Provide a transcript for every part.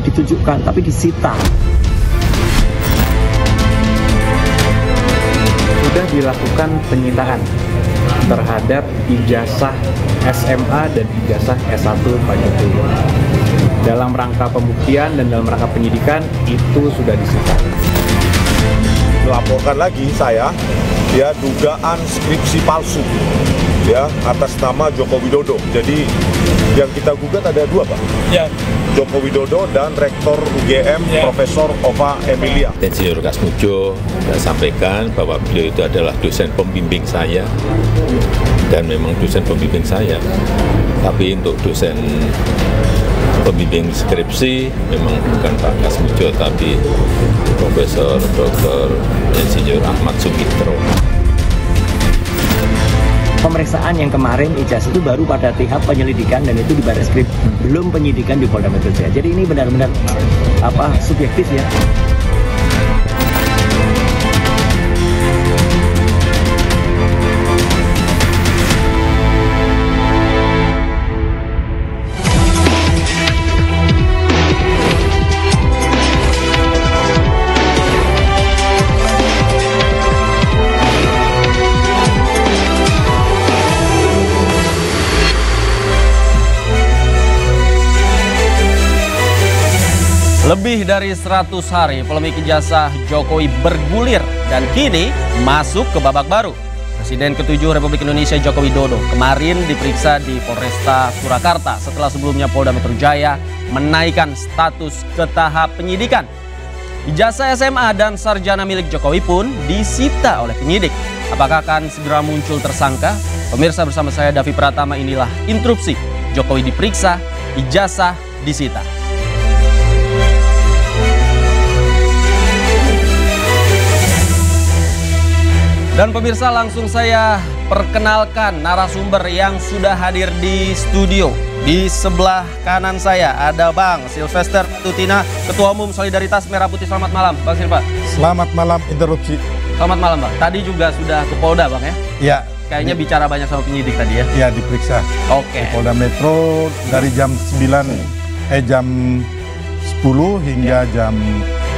ditunjukkan, tapi disita. Sudah dilakukan penyitaan terhadap ijazah SMA dan ijazah S1 Pak Jokowi. Dalam rangka pembuktian dan dalam rangka penyidikan itu sudah disita. Melaporkan lagi saya, ya, dugaan skripsi palsu, ya, atas nama Joko Widodo. Jadi yang kita gugat ada dua, Pak. Ya. Joko Widodo dan Rektor UGM, ya, Profesor Ova Emilia. Insinyur Kasmujo saya sampaikan bahwa beliau itu adalah dosen pembimbing saya dan memang dosen pembimbing saya. Tapi untuk dosen pembimbing skripsi memang bukan Pak Kasmujo tapi Profesor Dr. Insinyur Ahmad Sumitro. Pemeriksaan yang kemarin ijazah itu baru pada tahap penyelidikan dan itu di Barreskrim, belum penyidikan di Polda Metro Jaya. Jadi ini benar-benar subjektif ya. Lebih dari 100 hari polemik ijazah Jokowi bergulir dan kini masuk ke babak baru. Presiden ke-7 Republik Indonesia Joko Widodo kemarin diperiksa di Polresta Surakarta setelah sebelumnya Polda Metro Jaya menaikkan status ke tahap penyidikan. Ijazah SMA dan sarjana milik Jokowi pun disita oleh penyidik. Apakah akan segera muncul tersangka? Pemirsa, bersama saya Davi Pratama, inilah Interupsi. Jokowi diperiksa, ijazah disita. Dan pemirsa, langsung saya perkenalkan narasumber yang sudah hadir di studio. Di sebelah kanan saya ada Bang Silvester Tutina, Ketua Umum Solidaritas Merah Putih. Selamat malam, Bang Silva. Selamat malam, Interupsi. Selamat malam, Bang. Tadi juga sudah ke Polda, Bang, ya? Iya. Kayaknya bicara banyak sama penyidik tadi ya? Iya, diperiksa. Oke. Di Polda Metro dari jam 10 hingga jam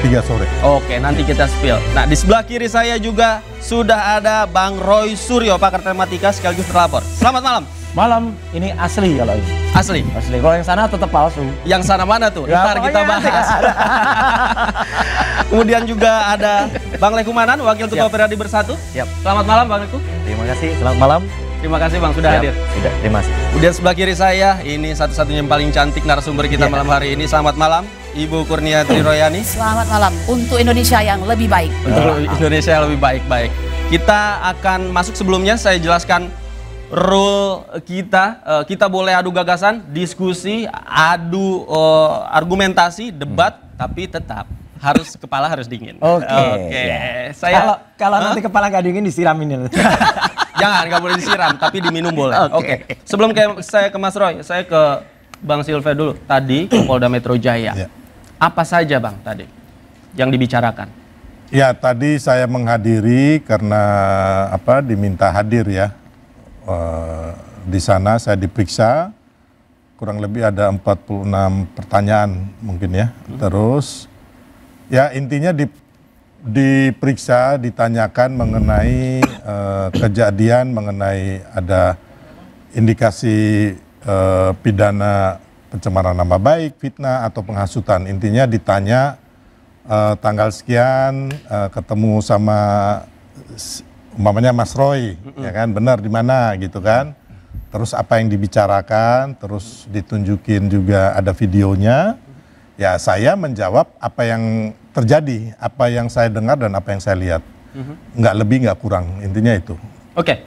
3 sore. Oke, nanti kita spill. Nah, di sebelah kiri saya juga sudah ada Bang Roy Suryo, pakar tematika sekaligus terlapor. Selamat malam. Malam, ini asli kalau ini. Asli? Asli, kalau yang sana tetap palsu. Yang sana mana tuh? Ya, ntar kita bahas. Kemudian juga ada Bang Leku Manan, Wakil Ketua Periadi Bersatu. Siap. Selamat malam Bang Leku. Terima kasih, selamat malam. Terima kasih Bang sudah hadir. Sudah, terima kasih. Kemudian sebelah kiri saya, ini satu-satunya yang paling cantik narasumber kita malam hari ini. Selamat malam, Ibu Kurniati Royani. Selamat malam, untuk Indonesia yang lebih baik. Untuk Indonesia yang lebih baik-baik. Kita akan masuk, sebelumnya saya jelaskan rule kita. Kita boleh adu gagasan, diskusi, adu argumentasi, debat, tapi tetap harus kepala harus dingin. Oke. Saya kalau nanti kepala nggak dingin disiramin. Jangan, nggak boleh disiram, tapi diminum boleh. Oke. Sebelum saya ke Mas Roy, saya ke Bang Silve dulu. Tadi ke Polda Metro Jaya. Ya. Apa saja Bang tadi yang dibicarakan? Ya, tadi saya menghadiri karena diminta hadir ya. Di sana saya diperiksa, kurang lebih ada 46 pertanyaan mungkin ya. Terus ya intinya diperiksa, ditanyakan mengenai kejadian, mengenai ada indikasi pidana pencemaran nama baik, fitnah atau penghasutan. Intinya ditanya tanggal sekian ketemu sama umpamanya Mas Roy, ya kan, benar di mana gitu kan. Terus apa yang dibicarakan, terus ditunjukin juga ada videonya. Ya saya menjawab apa yang terjadi, apa yang saya dengar dan apa yang saya lihat. Nggak lebih, nggak kurang, intinya itu. Oke,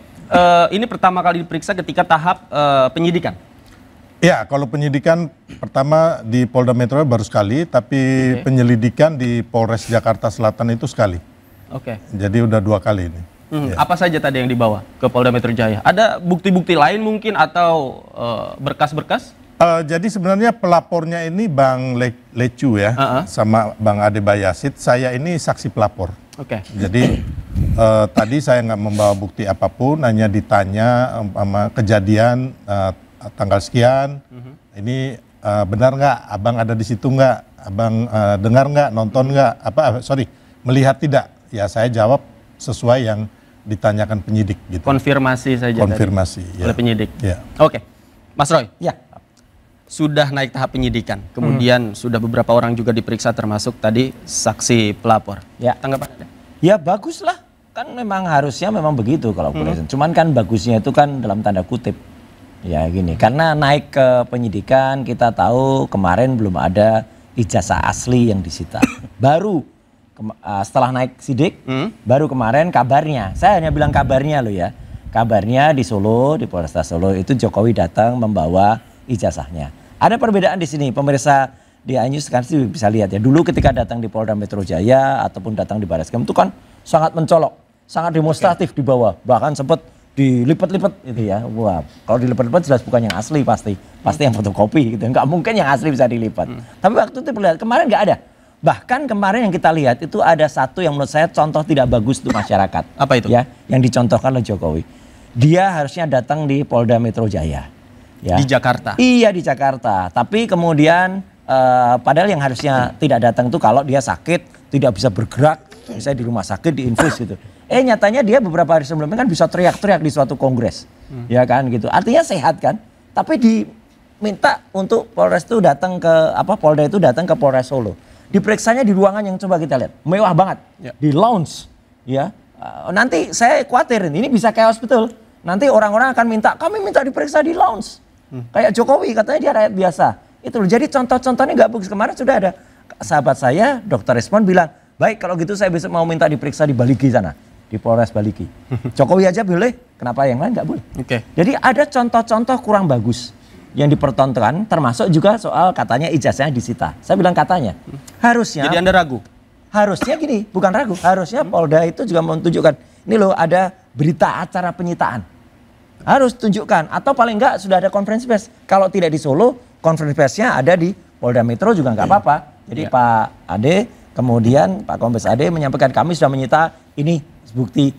ini pertama kali diperiksa ketika tahap penyidikan? Ya, kalau penyidikan pertama di Polda Metro baru sekali, tapi penyelidikan di Polres Jakarta Selatan itu sekali. Oke. Jadi udah 2 kali ini. Ya. Apa saja tadi yang dibawa ke Polda Metro Jaya? Ada bukti-bukti lain mungkin atau berkas-berkas? Jadi sebenarnya pelapornya ini Bang Lecu ya, sama Bang Ade Bayasid. Saya ini saksi pelapor. Oke. Jadi tadi saya nggak membawa bukti apapun, hanya ditanya sama kejadian tanggal sekian. Ini benar nggak, abang ada di situ nggak, abang dengar nggak, nonton nggak, melihat tidak? Ya saya jawab sesuai yang ditanyakan penyidik gitu. Konfirmasi saja Konfirmasi tadi, oleh penyidik. Ya. Oke, Mas Roy. Ya. Sudah naik tahap penyidikan, kemudian sudah beberapa orang juga diperiksa termasuk tadi saksi pelapor. Ya. Tanggapan Anda? Ya bagus lah, kan memang harusnya memang begitu kalau polisi. Cuman kan bagusnya itu kan dalam tanda kutip. Ya gini, karena naik ke penyidikan kita tahu kemarin belum ada ijazah asli yang disita. Baru setelah naik sidik, baru kemarin kabarnya, saya hanya bilang kabarnya loh ya. Kabarnya di Solo, di Polresta Solo itu Jokowi datang membawa ijazahnya. Ada perbedaan di sini, pemirsa di iNews kan sih bisa lihat ya. Dulu ketika datang di Polda Metro Jaya ataupun datang di Barreskrim itu kan sangat mencolok, sangat demonstratif di bawah, bahkan sempat dilipat-lipat gitu ya. Wah, kalau dilipat-lipat jelas bukan yang asli pasti yang fotokopi gitu. Nggak mungkin yang asli bisa dilipat. Tapi waktu itu terlihat kemarin nggak ada. Bahkan kemarin yang kita lihat itu ada satu yang menurut saya contoh tidak bagus untuk masyarakat. Apa itu? Ya, yang dicontohkan oleh Jokowi. Dia harusnya datang di Polda Metro Jaya. Ya. Di Jakarta? Iya di Jakarta, tapi kemudian padahal yang harusnya tidak datang itu kalau dia sakit, tidak bisa bergerak, misalnya di rumah sakit, di infus gitu. Nyatanya dia beberapa hari sebelumnya kan bisa teriak-teriak di suatu kongres, ya kan gitu. Artinya sehat kan, tapi diminta untuk Polres itu datang ke, Polda itu datang ke Polres Solo. Diperiksanya di ruangan yang coba kita lihat, mewah banget, di lounge, ya. Nanti saya khawatir ini bisa chaos betul. Nanti orang-orang akan kami minta diperiksa di lounge. Kayak Jokowi katanya dia rakyat biasa. Itu loh. Jadi contoh-contohnya nggak bagus. Kemarin sudah ada sahabat saya, Dokter Respon bilang, baik kalau gitu saya besok mau minta diperiksa di Baliki sana, di Polres Baliki. Jokowi aja boleh, kenapa yang lain nggak boleh? Oke. Jadi ada contoh-contoh kurang bagus yang dipertontonkan, termasuk juga soal katanya ijazahnya disita. Saya bilang katanya, harusnya. Jadi Anda ragu? Harusnya gini, bukan ragu. Harusnya Polda itu juga menunjukkan, ini loh ada berita acara penyitaan. Harus tunjukkan, atau paling enggak sudah ada konferensi pers. Kalau tidak di Solo, konferensi persnya ada di Polda Metro juga nggak apa-apa. Jadi Pak Ade, kemudian Pak Kombes Ade menyampaikan kami sudah menyita ini bukti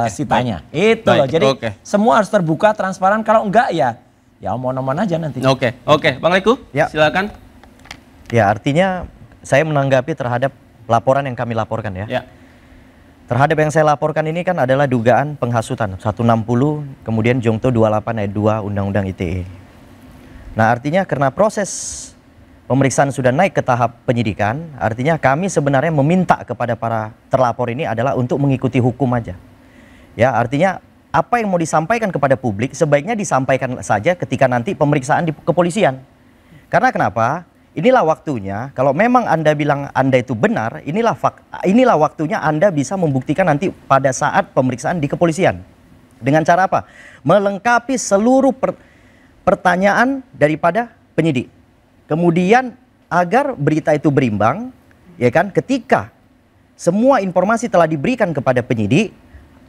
sitanya. Itu loh. Jadi semua harus terbuka, transparan. Kalau enggak ya omong-omong aja nanti. Oke, Bang Leku, silakan. Ya, artinya saya menanggapi terhadap laporan yang kami laporkan ya. Terhadap yang saya laporkan ini kan adalah dugaan penghasutan 160 kemudian Jungto 28 ayat 2 Undang-Undang ITE. Nah artinya karena proses pemeriksaan sudah naik ke tahap penyidikan, artinya kami sebenarnya meminta kepada para terlapor ini adalah untuk mengikuti hukum aja. Ya artinya apa yang mau disampaikan kepada publik sebaiknya disampaikan saja ketika nanti pemeriksaan di kepolisian. Karena kenapa? Inilah waktunya, kalau memang Anda bilang Anda itu benar, inilah waktunya Anda bisa membuktikan nanti pada saat pemeriksaan di kepolisian. Dengan cara apa? Melengkapi seluruh pertanyaan daripada penyidik. Kemudian agar berita itu berimbang, ya kan? Ketika semua informasi telah diberikan kepada penyidik,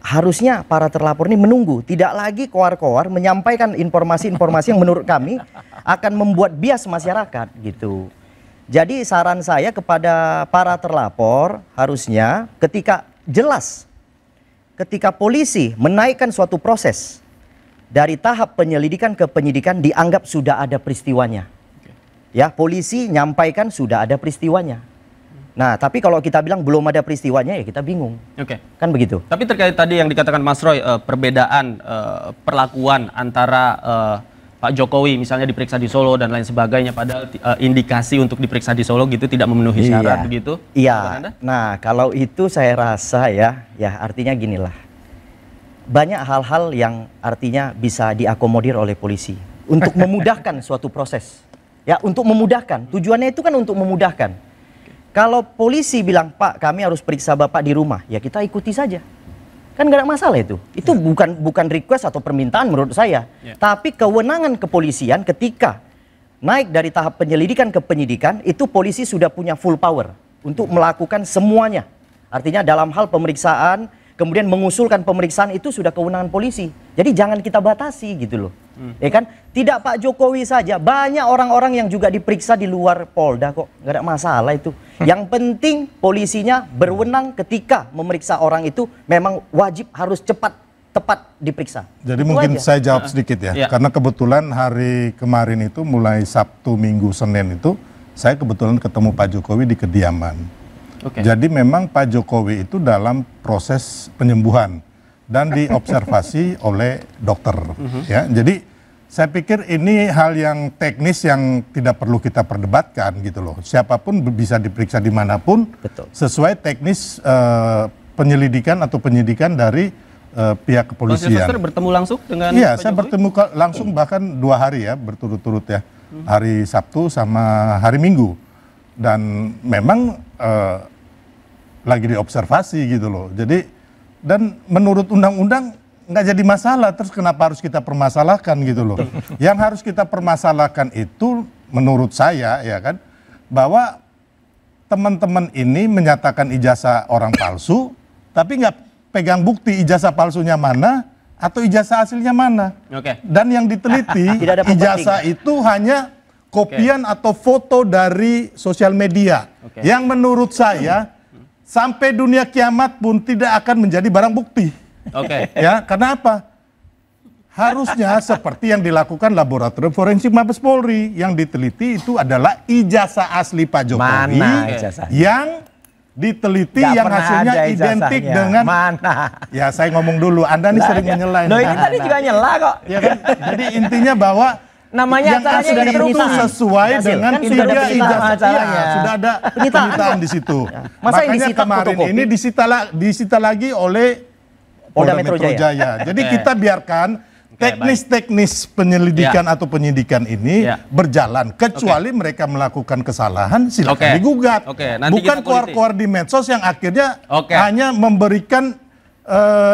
harusnya para terlapor ini menunggu, tidak lagi koar-koar menyampaikan informasi-informasi yang menurut kami akan membuat bias masyarakat gitu. Jadi saran saya kepada para terlapor harusnya ketika polisi menaikkan suatu proses dari tahap penyelidikan ke penyidikan dianggap sudah ada peristiwanya. Ya, polisi nyampaikan sudah ada peristiwanya. Nah, tapi kalau kita bilang belum ada peristiwanya ya kita bingung. Kan begitu. Tapi terkait tadi yang dikatakan Mas Roy, perbedaan perlakuan antara Pak Jokowi misalnya diperiksa di Solo dan lain sebagainya, padahal indikasi untuk diperiksa di Solo gitu tidak memenuhi syarat begitu? Iya. Nah, kalau itu saya rasa ya artinya ginilah. Banyak hal-hal yang artinya bisa diakomodir oleh polisi untuk memudahkan suatu proses. Ya, untuk memudahkan. Tujuannya itu kan untuk memudahkan. Kalau polisi bilang, Pak kami harus periksa Bapak di rumah, ya kita ikuti saja. Kan nggak ada masalah itu. Itu bukan request atau permintaan menurut saya. Tapi kewenangan kepolisian ketika naik dari tahap penyelidikan ke penyidikan, itu polisi sudah punya full power untuk melakukan semuanya. Artinya dalam hal pemeriksaan, kemudian mengusulkan pemeriksaan itu sudah kewenangan polisi. Jadi jangan kita batasi gitu loh. Ya kan? Tidak Pak Jokowi saja, banyak orang-orang yang juga diperiksa di luar Polda kok. Nggak ada masalah itu. Yang penting polisinya berwenang ketika memeriksa orang itu memang wajib harus cepat tepat diperiksa. Jadi Itu mungkin aja. saya jawab sedikit ya, Ya. karena kebetulan hari kemarin itu mulai Sabtu, Minggu, Senin itu saya kebetulan ketemu Pak Jokowi di kediaman. Oke. Jadi memang Pak Jokowi itu dalam proses penyembuhan dan diobservasi oleh dokter. Ya, jadi saya pikir ini hal yang teknis yang tidak perlu kita perdebatkan gitu loh. Siapapun bisa diperiksa dimanapun Betul. sesuai teknis penyelidikan atau penyidikan dari pihak Bang kepolisian. Sylvester bertemu langsung dengan Iya, Pak saya Jokowi? bertemu langsung bahkan 2 hari ya berturut-turut ya, hari Sabtu sama hari Minggu, dan memang lagi diobservasi gitu loh. Jadi dan menurut undang-undang nggak jadi masalah, terus kenapa harus kita permasalahkan gitu loh? Yang harus kita permasalahkan itu menurut saya ya kan, bahwa teman-teman ini menyatakan ijazah orang palsu, tapi nggak pegang bukti ijazah palsunya mana atau ijazah aslinya mana. Oke. Dan yang diteliti Tidak ada ijazah itu hanya kopian atau foto dari sosial media. Oke. Yang menurut saya sampai dunia kiamat pun tidak akan menjadi barang bukti. Oke. Ya, karena apa? Harusnya seperti yang dilakukan laboratorium forensik Mabes Polri, yang diteliti itu adalah ijazah asli Pak Jokowi Mana ijazahnya? yang diteliti Nggak yang pernah hasilnya ada identik ijazahnya. dengan Mana? ya saya ngomong dulu, Anda nih sering menyela Loh, ini. ini tadi juga nyela kok. Ya kan? Jadi intinya bahwa Namanya yang acaranya asli sudah ada itu penyitaan. sesuai Hasil. dengan Kan sudah ada tiga penyitaan ijazah. acaranya. Iya, sudah ada penyitaan di situ. Masa yang Makanya disita kemarin fotokopi? ini disita lagi oleh Polda Metro Jaya. Jadi Oke. kita biarkan teknis-teknis penyelidikan atau penyidikan ini Ya. berjalan, kecuali mereka melakukan kesalahan silakan Oke. digugat. Oke, nanti Bukan kita kuliti. keluar-keluar di medsos yang akhirnya Oke. hanya memberikan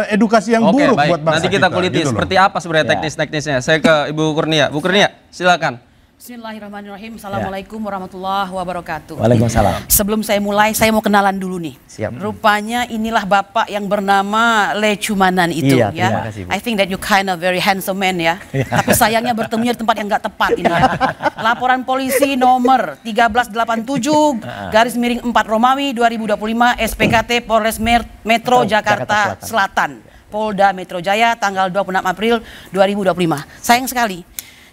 edukasi yang Oke, buruk baik. buat bangsa Nanti kita kuliti gitu loh. seperti apa sebenarnya Ya. teknis-teknisnya. Saya ke Ibu Kurnia. Bu Kurnia, silakan. Bismillahirrahmanirrahim. Assalamualaikum warahmatullahi wabarakatuh. Waalaikumsalam. Sebelum saya mulai, saya mau kenalan dulu nih. Siap. Rupanya inilah bapak yang bernama Le Cumanan itu Iya, ya. terima kasih, Bu. I think that you kind of very handsome man ya. Tapi sayangnya bertemunya di tempat yang nggak tepat ini ya. Laporan polisi nomor 1387 garis miring 4 Romawi 2025 SPKT Polres Metro Jakarta Selatan. Polda Metro Jaya tanggal 26 April 2025. Sayang sekali.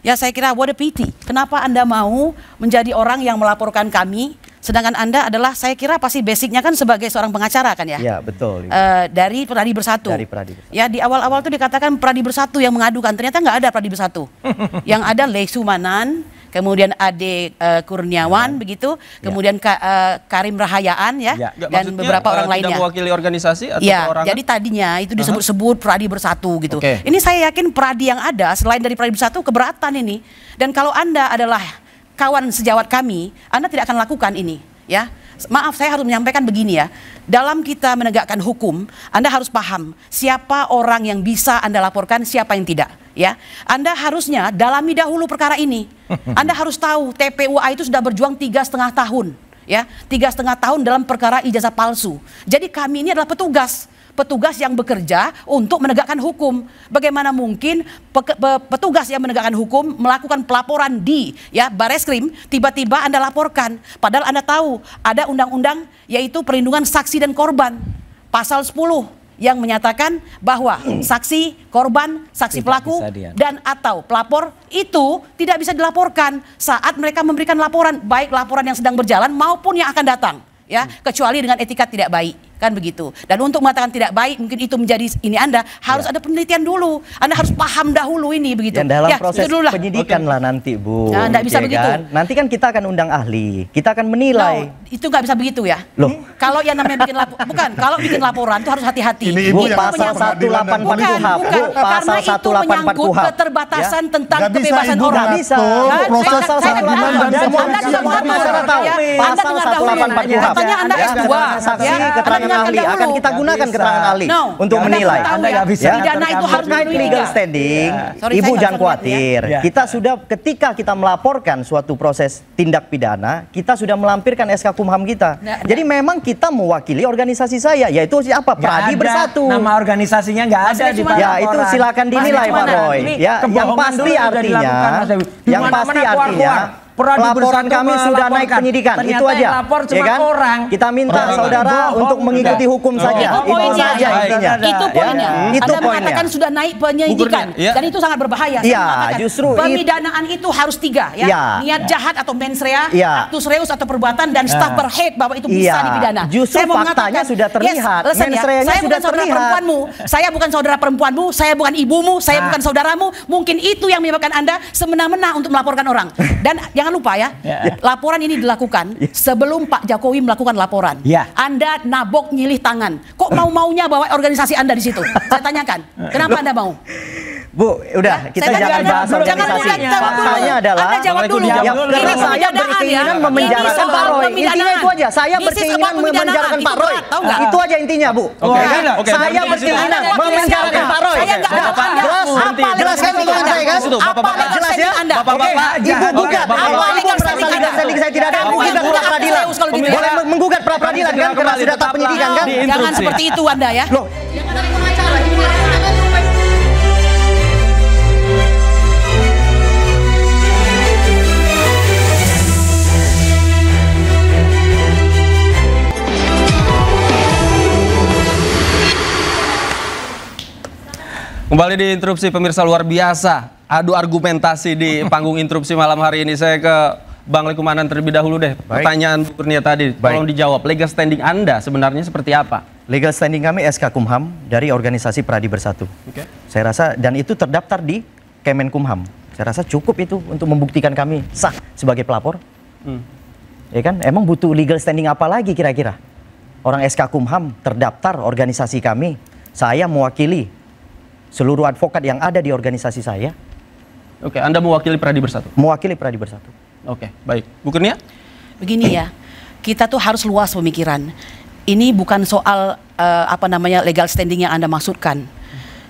Ya saya kira what a pity. Kenapa Anda mau menjadi orang yang melaporkan kami, sedangkan Anda adalah saya kira pasti basicnya kan sebagai seorang pengacara kan ya? Ya, betul. Dari Pradi Bersatu. Dari Pradi Bersatu. Ya di awal-awal tuh dikatakan Pradi Bersatu yang mengadukan, ternyata nggak ada Pradi Bersatu. Yang ada Le Sumanan, kemudian Ade Kurniawan begitu, kemudian Karim Rahayaan ya, Ya. Nggak, dan maksudnya, beberapa orang tidak lainnya. mewakili organisasi atau Ya, perorangan? jadi tadinya itu disebut-sebut Pradi Bersatu gitu. Oke. Ini saya yakin Pradi yang ada selain dari Pradi Bersatu keberatan ini. Dan kalau Anda adalah kawan sejawat kami, Anda tidak akan lakukan ini, ya. Maaf, saya harus menyampaikan begini ya. Dalam kita menegakkan hukum, Anda harus paham siapa orang yang bisa Anda laporkan, siapa yang tidak, ya. Anda harusnya dalami dahulu perkara ini. Anda harus tahu TPUA itu sudah berjuang 3,5 tahun. Ya, 3,5 tahun dalam perkara ijazah palsu. Jadi kami ini adalah petugas yang bekerja untuk menegakkan hukum. Bagaimana mungkin petugas yang menegakkan hukum melakukan pelaporan di Bareskrim, tiba-tiba Anda laporkan, padahal Anda tahu ada undang-undang yaitu perlindungan saksi dan korban, pasal 10 yang menyatakan bahwa saksi, korban, saksi Tidak pelaku bisa dia. dan atau pelapor itu tidak bisa dilaporkan saat mereka memberikan laporan, baik laporan yang sedang berjalan maupun yang akan datang, ya, kecuali dengan etika tidak baik. Kan begitu. Dan untuk mengatakan tidak baik, mungkin itu menjadi ini Anda harus ada penelitian dulu. Anda harus paham dahulu ini begitu. Dan dalam Ya, proses itu dulu lah. penyidikan lah nanti, Bu. Nah, nggak bisa Ya begitu. kan? Nanti kan kita akan undang ahli, kita akan menilai. No, itu nggak bisa begitu ya. Loh. Kalau yang namanya bikin laporan, bukan. Kalau bikin laporan itu harus hati-hati. Ini Ibu Bu, yang pasal masuk pengadilan dan 184 Bukan, KUHP, bukan. Bu, pasal Karena itu 184 menyangkut KUHP. keterbatasan tentang Nggak bisa kebebasan Ibu orang. Nggak bisa. Kan? proses Saya nggak pengadilan bilang. dan semua Anda bisa dengar dahulu. masyarakat tahu. Ya, Anda Pasal dengar dahulu. 184 KUHP. Katanya Anda Ya, S2. saksi, Ya, Anda keterangan dengarkan ahli akan dahulu. kita gunakan keterangan ahli No. untuk Anda menilai. tahu Anda ya, nggak bisa pidana itu harus Terkait dipenuhi legal juga. standing, Sorry, Ibu saya jangan nggak khawatir. Ya. Kita sudah ketika kita melaporkan suatu proses tindak pidana, kita sudah melampirkan SK Kumham kita. Nggak, Jadi memang kita mewakili organisasi saya, yaitu siapa? Nggak Pradi ada, Bersatu. Nama organisasinya nggak ada Maksudnya di cuma- Ya laporan. itu silakan dinilai Maksudnya Pak gimana? Roy. Ini Ya, yang kebohongan pasti dulu sudah artinya, dilakukan, Mas Dewi. Di yang mana-mana pasti artinya, keluar-keluar. Laporan kami sudah naik penyidikan, ternyata itu aja. yang lapor cuma ya kan? orang. Kita minta saudara untuk mengikuti hukum saja. Itu poinnya. saja intinya. Itu poinnya. Itu Anda poinnya. mengatakan sudah naik penyidikan dan itu sangat berbahaya. Saya Iya, mengatakan, justru pemidanaan itu harus 3 ya. Iya. Niat jahat atau mens rea, Iya. actus reus atau perbuatan dan staff berhead bahwa itu bisa dipidana. Justru Saya mau faktanya mengatakan, sudah terlihat. listen Mens ya, reanya saya sudah bukan saudara terlihat. perempuanmu, saya bukan saudara perempuanmu, saya bukan ibumu, saya bukan saudaramu. Mungkin itu yang menyebabkan Anda semena-mena untuk melaporkan orang. Dan jangan lupa ya, laporan ini dilakukan sebelum Pak Jokowi melakukan laporan. Anda nabok nyilih tangan. Kok mau-maunya bawa organisasi Anda di situ? Saya tanyakan, kenapa Anda mau? Bu, udah kita Saya jangan bahas jangan organisasi. mulai jawab dulu. Faktanya adalah Anda jawab dulu. Ya, Ini karena saya pemidanaan berkeinginan ya. memenjarakan Ini soal Pak Roy. pemidanaan. Intinya itu aja. Saya This is berkeinginan about pemidanaan. memenjarakan Itu Pak Roy. berat, tahu nggak? Itu aja intinya, Bu. Saya berkeinginan memenjarakan Pak Roy. Saya nggak ada Anda. Apa Jelas kan omongan saya kan? Apa Jelas ya? Anda? Bapak-bapak, Ibu gugat. Kalau Ibu merasa legal standing saya tidak ada, Ibu gugat pra peradilan. Boleh menggugat pra peradilan kan? Karena sudah tak penyidikan kan? Jangan seperti itu Anda ya. Loh, Kembali di interupsi pemirsa, luar biasa. Adu argumentasi di panggung interupsi malam hari ini. Saya ke Bang Lekumanan terlebih dahulu deh. Pertanyaan Bu Kurnia tadi, tolong dijawab. Legal standing Anda sebenarnya seperti apa? legal standing kami SK Kumham dari organisasi Pradi Bersatu. Saya rasa, dan itu terdaftar di Kemenkumham. Saya rasa cukup itu untuk membuktikan kami sah sebagai pelapor. Ya kan? Emang butuh legal standing apa lagi kira-kira? Orang SK Kumham terdaftar organisasi kami. Saya mewakili seluruh advokat yang ada di organisasi saya. Oke, Anda mewakili Pradi Bersatu? Mewakili Pradi Bersatu. Oke, baik. Bu Kurnia? Begini ya, kita tuh harus luas pemikiran. Ini bukan soal legal standing yang Anda maksudkan.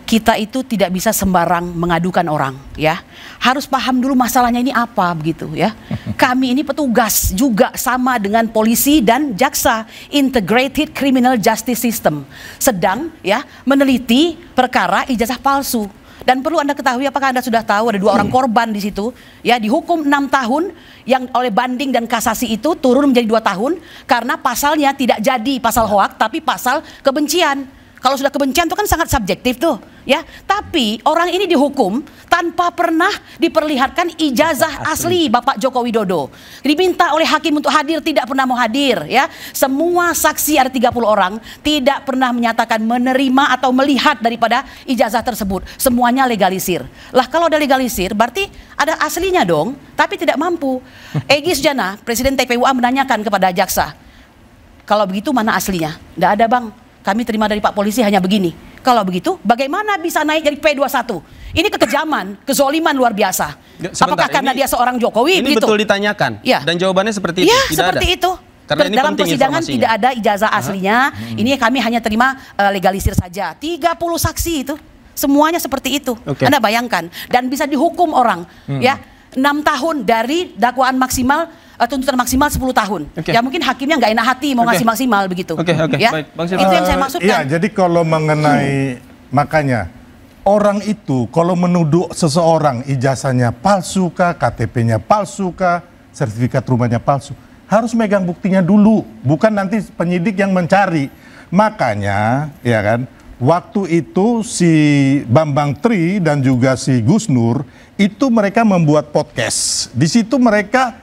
Kita itu tidak bisa sembarang mengadukan orang, ya. Harus paham dulu masalahnya ini apa, begitu ya. Kami ini petugas juga sama dengan polisi dan jaksa, Integrated Criminal Justice System, sedang ya meneliti perkara ijazah palsu. Dan perlu Anda ketahui, apakah Anda sudah tahu ada 2 orang korban di situ, ya, dihukum 6 tahun, yang oleh banding dan kasasi itu turun menjadi 2 tahun karena pasalnya tidak jadi pasal hoak tapi pasal kebencian. Kalau sudah kebencian itu kan sangat subjektif tuh, ya. Tapi orang ini dihukum tanpa pernah diperlihatkan ijazah asli Bapak Joko Widodo. Diminta oleh hakim untuk hadir, tidak pernah mau hadir, ya. Semua saksi, ada 30 orang, tidak pernah menyatakan menerima atau melihat daripada ijazah tersebut. Semuanya legalisir. Lah kalau ada legalisir berarti ada aslinya dong, tapi tidak mampu. Egy Sujana, Presiden TPUA, menanyakan kepada jaksa, kalau begitu mana aslinya? Tidak ada, Bang. Kami terima dari Pak Polisi hanya begini. Kalau begitu, bagaimana bisa naik dari P21? Ini kekejaman, kezoliman luar biasa. Apakah karena dia seorang Jokowi? Ini begitu? betul ditanyakan, ya. Dan jawabannya seperti itu. Ya, tidak seperti ada. itu. Karena ini dalam penting persidangan informasinya. tidak ada ijazah aslinya. Ini kami hanya terima legalisir saja. 30 saksi itu, semuanya seperti itu. Anda bayangkan, dan bisa dihukum orang, ya, 6 tahun dari dakwaan maksimal, tuntutan maksimal 10 tahun. Ya mungkin hakimnya nggak enak hati mau ngasih maksimal begitu. Ya? Baik, Bang Itu yang saya maksudkan. Iya, jadi kalau mengenai makanya orang itu kalau menuduh seseorang ijazahnya palsu kah, KTP-nya palsu kah, sertifikat rumahnya palsu, harus megang buktinya dulu, bukan nanti penyidik yang mencari. Makanya, ya kan, waktu itu si Bambang Tri dan juga si Gus Nur itu mereka membuat podcast. Di situ mereka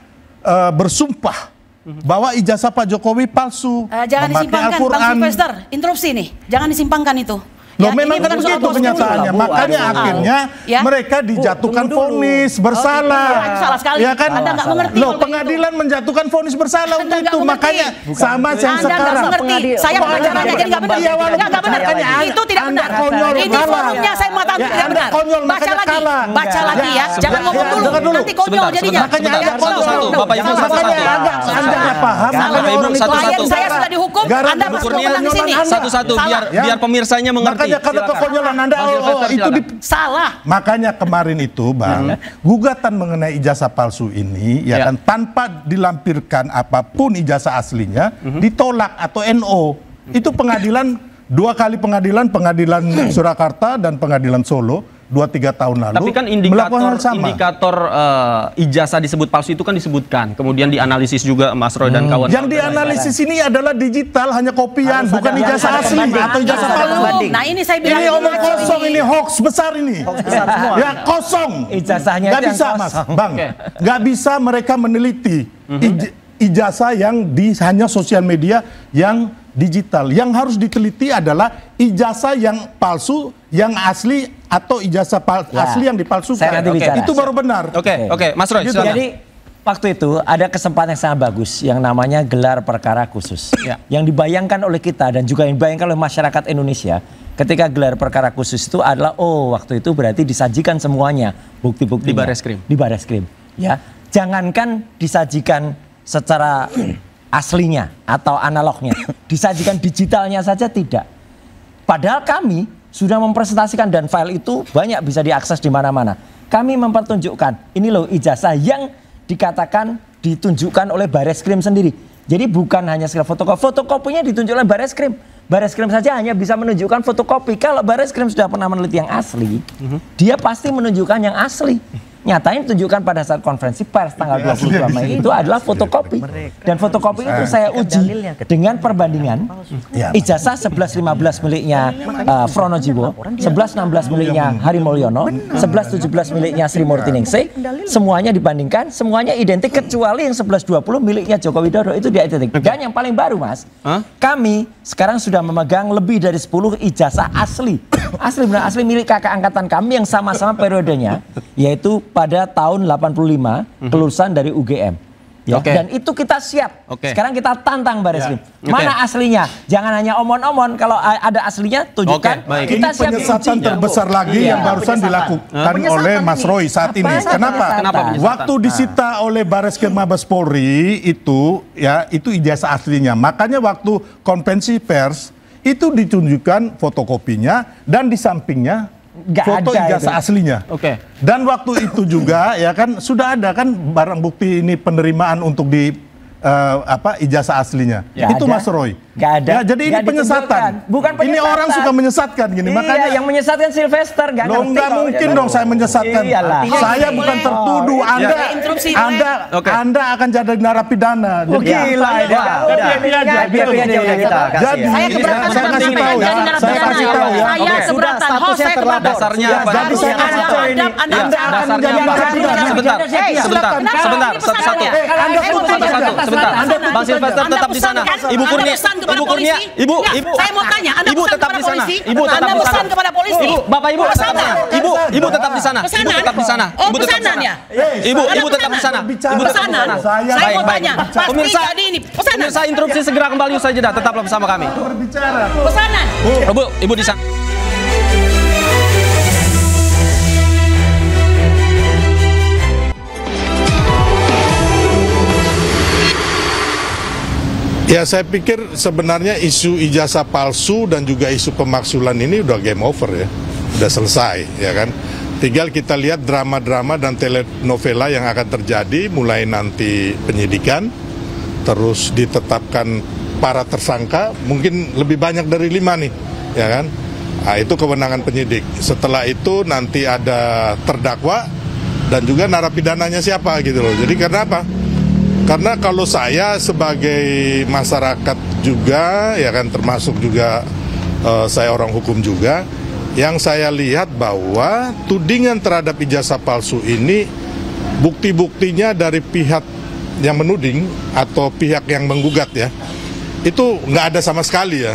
bersumpah bahwa ijazah Pak Jokowi palsu. Jangan memakai disimpangkan, Al-Quran. Bang Sylvester. Interupsi nih, jangan disimpangkan itu. Loh, Ya, memang ini bukan kan soal begitu prosedur. kenyataannya. Makanya akhirnya mereka dijatuhkan vonis bersalah. Itu salah sekali. Ya kan? Anda nggak mengerti. Loh, pengadilan menjatuhkan vonis bersalah untuk itu. Makanya sama yang Anda nggak sekarang. mengerti. Saya pengacaranya jadi nggak benar. Iya, walaupun Nggak benar. makanya Itu tidak benar. konyol, Ini kalah. forumnya saya mengatakan Ya, tidak Anda benar. konyol, Baca makanya lagi. kalah. Baca lagi ya. Jangan ngomong dulu. Nanti konyol jadinya. Makanya Bapak Ibu satu-satu. Anda nggak paham. Bapak Ibu Klien saya sudah dihukum. Anda Bu masuk Kurnia, di sini. satu-satu biar pemirsanya mengerti. Makanya karena kekonyolan Anda itu salah. Makanya kemarin itu, Bang, gugatan mengenai ijazah palsu ini ya kan tanpa dilampirkan apapun ijazah aslinya ditolak atau NO. Itu pengadilan 2 kali pengadilan Surakarta dan pengadilan Solo 2-3 tahun lalu. Tapi kan melakukan hal sama. indikator ijazah disebut palsu itu kan disebutkan. Kemudian dianalisis juga Mas Roy dan kawan-kawan. Yang dianalisis ini adalah digital, hanya kopian, bukan ijazah asli atau ijazah palsu. Nah ini saya bilang Ini omong kosong, ini hoax besar ini. Ya kosong. Ijazahnya Nggak itu yang bisa kosong. Mas, Bang. Nggak bisa mereka meneliti ijazah yang di hanya sosial media yang digital. Yang harus diteliti adalah ijazah yang palsu, yang asli, atau ijazah asli yang dipalsukan. Saya nanti bicara. Itu baru benar. Oke, Mas Roy. Gitu. silakan. Jadi waktu itu ada kesempatan yang sangat bagus yang namanya gelar perkara khusus. Yang dibayangkan oleh kita dan juga yang dibayangkan oleh masyarakat Indonesia ketika gelar perkara khusus itu adalah waktu itu berarti disajikan semuanya bukti-bukti Di Barreskrim. Di Barreskrim. Ya, jangankan disajikan secara aslinya atau analognya, disajikan digitalnya saja tidak. Padahal kami sudah mempresentasikan dan file itu banyak bisa diakses di mana-mana. Kami mempertunjukkan ini loh ijazah yang dikatakan ditunjukkan oleh Barreskrim sendiri. Jadi bukan hanya sekedar fotokopi, fotokopinya ditunjukkan Barreskrim. Barreskrim saja hanya bisa menunjukkan fotokopi. Kalau Barreskrim sudah pernah meneliti yang asli, dia pasti menunjukkan yang asli. Nyatanya ditunjukkan pada saat konferensi pers tanggal 22 Mei itu adalah fotokopi. Dan fotokopi itu saya uji dengan perbandingan ijazah 11-15 miliknya Fronojiwo, 11-16 miliknya Hari Mulyono, 11-17 miliknya Sri Murti Ningsih. Semuanya dibandingkan, semuanya identik kecuali yang 11-20 miliknya Joko Widodo itu dia identik. Dan yang paling baru Mas, kami sekarang sudah memegang lebih dari 10 ijazah asli. Asli benar asli milik kakak angkatan kami yang sama-sama periodenya, yaitu pada tahun 85 kelulusan dari UGM. Ya, dan itu kita siap. Sekarang kita tantang Barreskrim. Mana aslinya? Jangan hanya omon-omon. Kalau ada aslinya tunjukkan. Ini Kita siap penyesatan terbesar lagi yang barusan dilakukan oleh Mas Roy saat ini. Kenapa? Waktu disita oleh Barreskrim Mabes Polri itu ijazah aslinya. Makanya waktu konvensi pers itu ditunjukkan fotokopinya dan di sampingnya foto ijazah aslinya. Dan waktu itu juga ya kan sudah ada kan barang bukti ini penerimaan untuk di ijazah aslinya. Itu Mas Roy. Gak ada. Ya, jadi ini penyesatan. Bukan penyesatan. Ini orang suka menyesatkan gini. Makanya yang menyesatkan Sylvester. Gak mungkin dong saya menyesatkan. Saya bukan tertuduh. Anda akan jadi narapidana. Gila. Jadi saya kasih tahu ya. Saya keberatan. Saya keberatan. Dasarnya apa? Jadi saya kasih tahu ini. Anda akan menjadi narapidana. Sebentar. Satu-satu. Bang Sylvester tetap di sana. Ibu Kurnia. Ibu Kurnia, Ibu. Saya mau tanya, Anda Ibu tetap di sana. Ibu tetap di sana. kepada polisi. Ibu, Bapak Ibu tetap di sana. Ibu tetap di sana. Ibu tetap di sana. Oh, pesanan ya? Ibu tetap di sana. Ibu tetap di sana. Saya mau tanya, Pemirsa interupsi segera kembali usai jeda. Tetaplah bersama kami. Pesanan. Ibu di sana. Ya saya pikir sebenarnya isu ijazah palsu dan juga isu pemaksulan ini udah game over ya. Udah selesai ya kan. Tinggal kita lihat drama-drama dan telenovela yang akan terjadi mulai nanti penyidikan. Terus ditetapkan para tersangka mungkin lebih banyak dari 5 nih ya kan. Nah, itu kewenangan penyidik. Setelah itu nanti ada terdakwa dan juga narapidananya siapa gitu loh. Jadi karena apa? Karena kalau saya sebagai masyarakat juga, ya kan termasuk juga saya orang hukum juga, yang saya lihat bahwa tudingan terhadap ijazah palsu ini bukti-buktinya dari pihak yang menuding atau pihak yang menggugat ya, itu nggak ada sama sekali ya.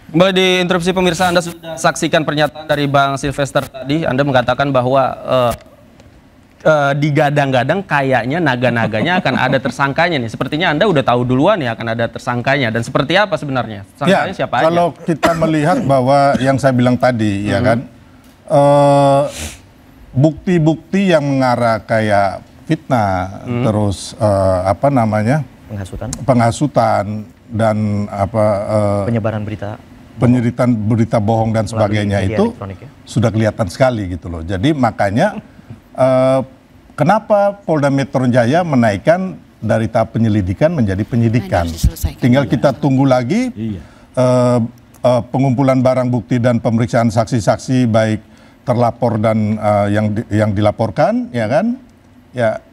Kembali di interupsi pemirsa, Anda sudah saksikan pernyataan dari Bang Sylvester tadi. Anda mengatakan bahwa digadang-gadang kayaknya naga-naganya akan ada tersangkanya nih. Sepertinya Anda udah tahu duluan ya akan ada tersangkanya. Dan seperti apa sebenarnya? Tersangkanya siapa aja? Kalau kita melihat bahwa yang saya bilang tadi ya kan, bukti-bukti yang mengarah kayak fitnah, terus penghasutan dan penyebaran berita. Penyeritaan berita bohong dan sebagainya itu sudah kelihatan sekali gitu loh. Jadi makanya kenapa Polda Metro Jaya menaikkan dari tahap penyelidikan menjadi penyidikan. Tinggal kita tunggu lagi pengumpulan barang bukti dan pemeriksaan saksi-saksi baik terlapor dan yang dilaporkan, ya kan? Ya,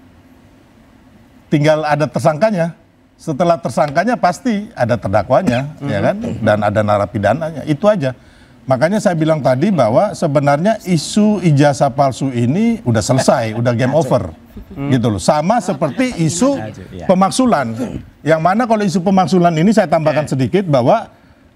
tinggal ada tersangkanya. Setelah tersangkanya pasti ada terdakwanya, ya kan? Dan ada narapidananya. Itu aja. Makanya saya bilang tadi bahwa sebenarnya isu ijazah palsu ini udah selesai, udah game over, gitu loh. Sama seperti isu pemaksulan. Yang mana kalau isu pemaksulan ini saya tambahkan sedikit bahwa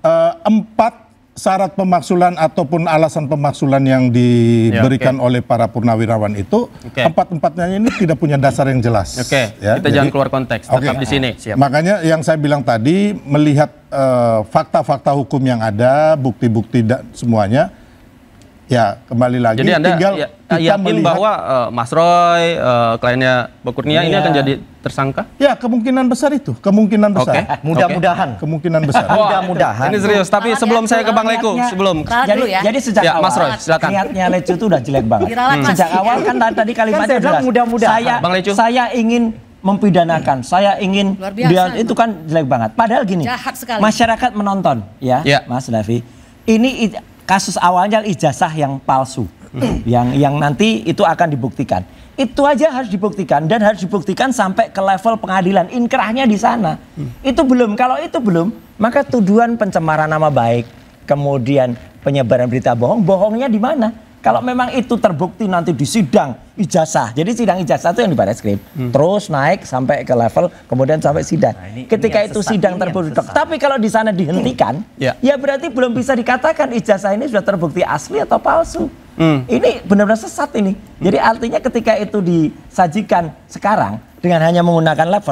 4 syarat pemaksulan ataupun alasan pemaksulan yang diberikan oleh para purnawirawan itu, 4-empatnya ini tidak punya dasar yang jelas. Ya, kita jangan keluar konteks, tetap di sini. Makanya yang saya bilang tadi, melihat fakta-fakta hukum yang ada, bukti-bukti dan semuanya, ya kembali lagi. Jadi Anda tinggal yakin bahwa Mas Roy, kliennya Bu Kurnia ini akan jadi tersangka? Ya, kemungkinan besar itu, kemungkinan besar. Mudah-mudahan. Kemungkinan besar. Mudah-mudahan. Ini serius, tapi sebelum saya ke Bang Leku, sebelum. Jadi sejak awal, Mas Roy, silakan. Niatnya Lecu itu udah jelek banget. Sejak awal kan tadi kalimatnya jelas. Mudah-mudahan. Saya ingin mempidanakan, saya ingin itu kan jelek banget. Padahal gini, masyarakat menonton, ya. Mas Davi, ini kasus awalnya ijazah yang palsu, yang nanti itu akan dibuktikan. Itu aja harus dibuktikan dan harus dibuktikan sampai ke level pengadilan. Inkrahnya di sana. Itu belum. Kalau itu belum, maka tuduhan pencemaran nama baik, kemudian penyebaran berita bohong, bohongnya di mana? Kalau memang itu terbukti nanti di sidang ijazah. Jadi sidang ijazah itu yang di Barreskrim. Terus naik sampai ke level, kemudian sampai sidang. Ketika itu sidang terbukti. Tapi kalau di sana dihentikan, ya berarti belum bisa dikatakan ijazah ini sudah terbukti asli atau palsu. Ini benar-benar sesat ini. Jadi artinya ketika itu disajikan sekarang dengan hanya menggunakan lab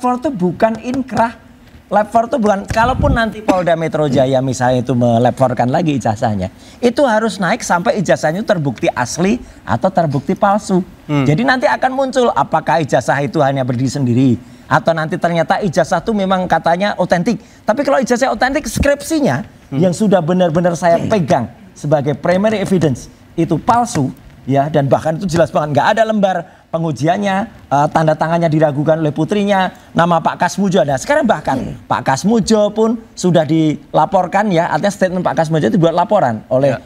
4 itu bukan inkrah. Lab 4 itu bukan, kalaupun nanti Polda Metro Jaya misalnya itu melaporkan lagi ijazahnya, itu harus naik sampai ijazahnya terbukti asli atau terbukti palsu. Jadi nanti akan muncul apakah ijazah itu hanya berdiri sendiri atau nanti ternyata ijazah itu memang katanya otentik. Tapi kalau ijazah otentik, skripsinya yang sudah benar-benar saya pegang sebagai primary evidence itu palsu, ya, dan bahkan itu jelas banget nggak ada lembar pengujiannya, tanda tangannya diragukan oleh putrinya, nama Pak Kasmujo ada. Sekarang bahkan Pak Kasmujo pun sudah dilaporkan, ya, artinya statement Pak Kasmujo itu dibuat laporan oleh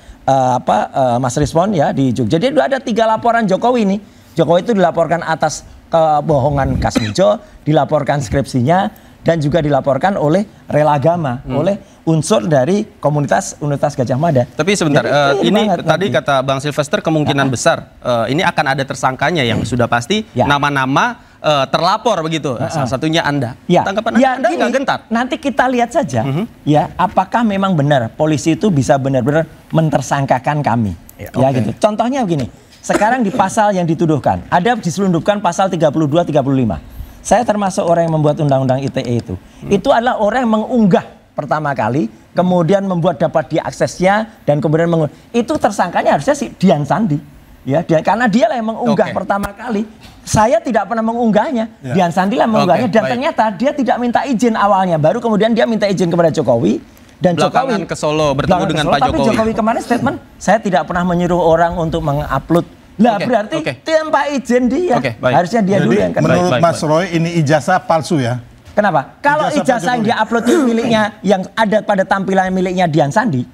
Mas Rizwan, ya, di Jogja. Jadi ada 3 laporan Jokowi ini. Jokowi itu dilaporkan atas kebohongan Kasmujo, dilaporkan skripsinya, dan juga dilaporkan oleh Relagama, oleh unsur dari komunitas Universitas Gajah Mada. Tapi sebentar, ini tadi kata Bang Silvester kemungkinan besar ini akan ada tersangkanya yang sudah pasti nama-nama terlapor begitu. Salah satunya Anda. Tanggapan Anda nggak gentar? Nanti kita lihat saja, ya, apakah memang benar polisi itu bisa benar-benar mentersangkakan kami. Ya gitu. Contohnya begini, sekarang di pasal yang dituduhkan, ada diselundupkan pasal 32-35. Saya termasuk orang yang membuat undang-undang ITE itu. Itu adalah orang yang mengunggah pertama kali, kemudian membuat dapat diaksesnya, dan kemudian itu tersangkanya harusnya si Dian Sandi, ya, karena dia lah yang mengunggah pertama kali. Saya tidak pernah mengunggahnya, Dian Sandi lah mengunggahnya, dan ternyata dia tidak minta izin awalnya, baru kemudian dia minta izin kepada Jokowi, dan Jokowi ke Solo bertemu dengan Pak Jokowi. Tapi Jokowi kemarin statement, saya tidak pernah menyuruh orang untuk mengupload. Lah berarti tanpa izin dia, harusnya dia dulu yang kena. Menurut Mas Roy ini ijazah palsu, ya? Kenapa? Kalau ijazah yang dia-upload itu miliknya, yang ada pada tampilan miliknya Dian Sandi.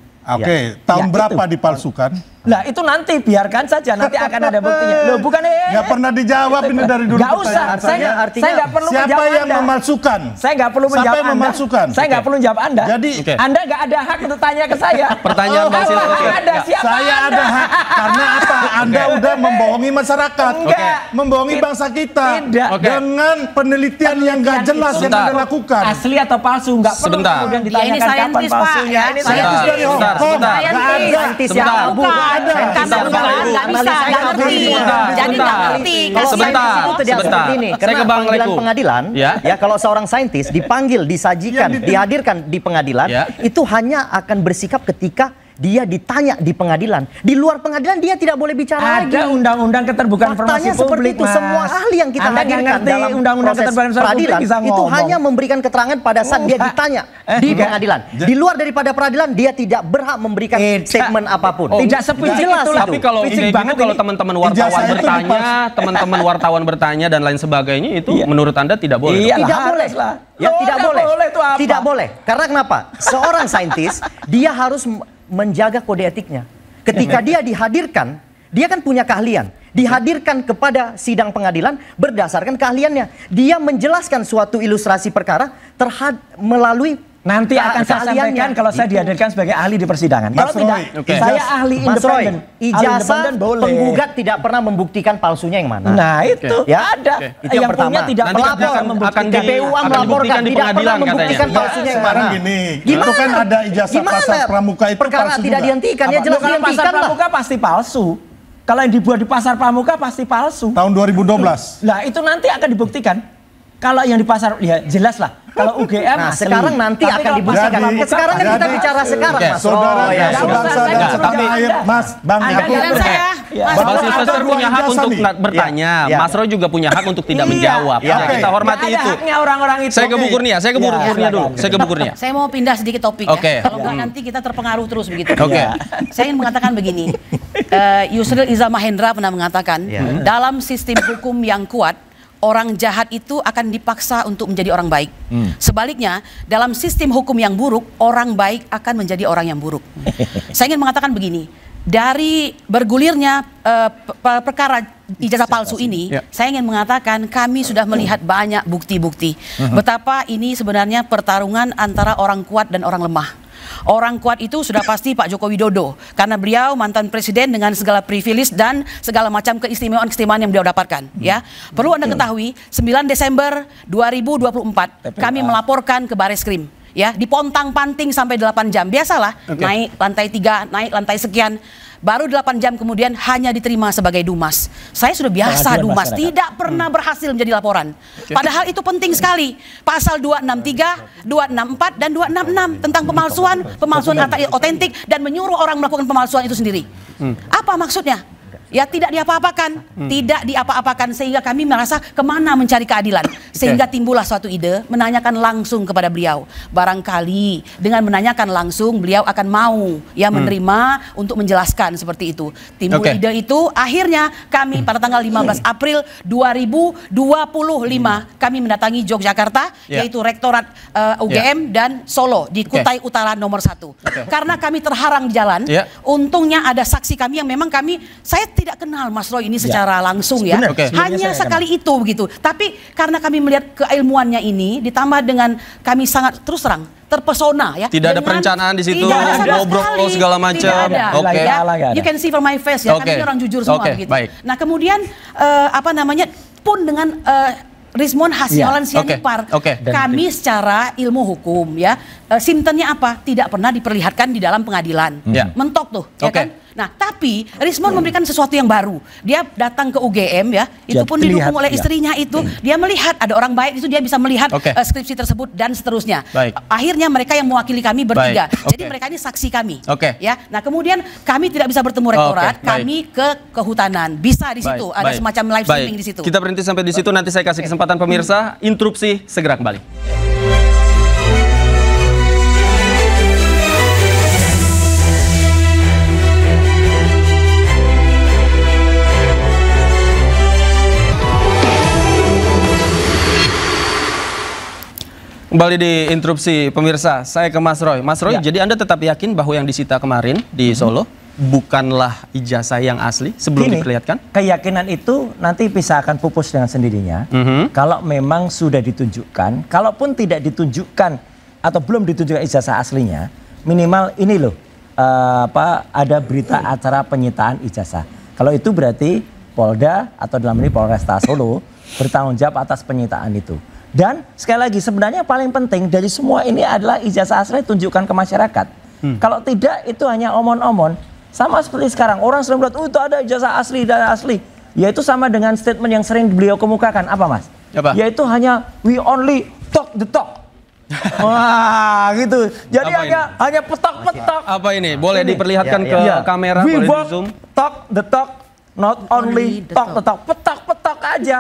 Tahun berapa dipalsukan? Nah itu nanti biarkan saja, nanti akan ada buktinya. Loh bukan nggak pernah dijawab ini dari dulu. Nggak usah, saya nggak perlu menjawab siapa yang Anda. Memalsukan? Saya nggak perlu menjawab Anda. Memalsukan? Saya nggak perlu menjawab Anda. Jadi Anda nggak ada hak untuk tanya ke saya. Pertanyaan Bang Silvester. Saya ada hak karena apa? Anda udah membohongi masyarakat, membohongi bangsa kita dengan penelitian yang nggak jelas yang Anda lakukan. Asli atau palsu nggak perlu kemudian ditanyakan kapan palsunya. Ini saintis dari Hong Kong. Karena pengadilan, ya, kalau seorang saintis dipanggil, disajikan, dihadirkan di pengadilan, itu hanya akan bersikap ketika dia ditanya di pengadilan. Di luar pengadilan dia tidak boleh bicara lagi. Ada undang-undang keterbukaan informasi publik, seperti itu. Semua ahli yang kita hadirkan dalam undang-undang proses keterbukaan informasi peradilan publik itu hanya memberikan keterangan pada saat dia ditanya di pengadilan. Di luar daripada peradilan dia tidak berhak memberikan statement apapun. Tidak sepicik itu. Tapi kalau kalau teman-teman wartawan bertanya, teman-teman wartawan bertanya dan lain sebagainya itu menurut Anda tidak boleh? Tidak boleh. Ya, tidak boleh. Tidak boleh. Karena kenapa? Seorang saintis dia harus menjaga kode etiknya. Ketika dia dihadirkan, dia kan punya keahlian. Dihadirkan kepada sidang pengadilan berdasarkan keahliannya. Dia menjelaskan suatu ilustrasi perkara melalui nanti akan saya sampaikan kalau saya dihadirkan sebagai ahli di persidangan. Kalau tidak, saya ahli independen. Ijazah penggugat tidak pernah membuktikan palsunya yang mana. Nah itu ada. Itu yang pertama. Tidak akan DPU melaporkan tidak pernah membuktikan palsunya yang mana. Gini, itu kan ada ijazah pasar pramuka itu perkara palsu tidak juga. dihentikan, ya jelas Kalau dihentikan pasar lah. pramuka pasti palsu. Kalau yang dibuat di pasar pramuka pasti palsu. Tahun 2012. Nah itu nanti akan dibuktikan. Kalau yang di pasar, ya jelas lah. Kalau UGM asli. Sekarang nanti akan dibuktikan. Sekarang kan kita bicara sekarang, Mas. Saudara sebangsa dan setanah air, Mas, Bang. Mas Sylvester punya hak untuk bertanya. Mas Roy juga punya hak untuk tidak menjawab. Kita hormati itu. Haknya orang-orang itu. Saya ke Bu Kurnia, dulu. Saya ke Bu Kurnia. Saya mau pindah sedikit topik ya. Kalau nggak nanti kita terpengaruh terus begitu. Saya ingin mengatakan begini. Yusril Iza Mahendra pernah mengatakan, dalam sistem hukum yang kuat, orang jahat itu akan dipaksa untuk menjadi orang baik. Sebaliknya, dalam sistem hukum yang buruk, orang baik akan menjadi orang yang buruk. Saya ingin mengatakan begini, dari bergulirnya perkara ijazah palsu ini, saya ingin mengatakan kami sudah melihat banyak bukti-bukti. Betapa ini sebenarnya pertarungan antara orang kuat dan orang lemah. Orang kuat itu sudah pasti Pak Joko Widodo, karena beliau mantan presiden dengan segala privilege dan segala macam keistimewaan-keistimewaan yang beliau dapatkan. Ya, perlu Anda ketahui, 9 Desember 2024 kami melaporkan ke Bareskrim. Ya, dipontang-panting sampai 8 jam. Biasalah, naik lantai 3, naik lantai sekian. Baru 8 jam kemudian hanya diterima sebagai dumas. Saya sudah biasa dumas, tidak pernah berhasil menjadi laporan. Padahal itu penting sekali. Pasal 263, 264, dan 266 tentang pemalsuan kata otentik dan menyuruh orang melakukan pemalsuan itu sendiri. Apa maksudnya? Ya tidak diapa-apakan, sehingga kami merasa kemana mencari keadilan. Sehingga timbullah suatu ide menanyakan langsung kepada beliau. Barangkali dengan menanyakan langsung beliau akan mau ya menerima untuk menjelaskan seperti itu. Timbul ide itu, akhirnya kami pada tanggal 15 April 2025 kami mendatangi Yogyakarta, yaitu Rektorat UGM dan Solo di Kutai Utara nomor 1. Karena kami terharang di jalan, untungnya ada saksi kami yang memang saya tidak kenal Mas Roy ini secara langsung ya. Hanya sekali itu begitu. Tapi karena kami melihat keilmuannya ini ditambah dengan kami sangat terus terang terpesona ya. Tidak ada perencanaan di situ, ngobrol segala macam. You can see from my face ya, kami orang jujur semua begitu. Nah, kemudian pun dengan Rismon Hasyalan Sianipar, kami secara ilmu hukum ya, simptomnya apa? Tidak pernah diperlihatkan di dalam pengadilan. Mentok tuh, ya kan? Nah, tapi Rismon memberikan sesuatu yang baru. Dia datang ke UGM ya, itu pun didukung oleh istrinya itu. Dia melihat ada orang baik itu, dia bisa melihat skripsi tersebut dan seterusnya. Akhirnya mereka yang mewakili kami bertiga. Jadi mereka ini saksi kami. Ya. Nah, kemudian kami tidak bisa bertemu rektorat, kami ke kehutanan. Bisa di situ, ada semacam live streaming di situ. Kita berhenti sampai di situ, nanti saya kasih kesempatan pemirsa interupsi, segera kembali. Kembali di interupsi pemirsa, saya ke Mas Roy. Mas Roy, jadi Anda tetap yakin bahwa yang disita kemarin di Solo bukanlah ijazah yang asli sebelum diperlihatkan? Keyakinan itu nanti bisa akan pupus dengan sendirinya. Kalau memang sudah ditunjukkan, kalaupun tidak ditunjukkan atau belum ditunjukkan ijazah aslinya, minimal ini loh, ada berita acara penyitaan ijazah. Kalau itu berarti Polda atau dalam ini Polresta Solo bertanggung jawab atas penyitaan itu. Dan sekali lagi sebenarnya paling penting dari semua ini adalah ijazah asli tunjukkan ke masyarakat. Kalau tidak itu hanya omon-omon. Sama seperti sekarang orang sering bilang, itu ada ijazah asli dan asli. Yaitu sama dengan statement yang sering beliau kemukakan. Apa Mas? Yaitu hanya we only talk the talk. Wah, gitu. Jadi Apa hanya petok-petok. Apa ini? Boleh diperlihatkan ke kamera, We boleh walk, di zoom. talk the talk, not only talk the talk. Petok-petok aja.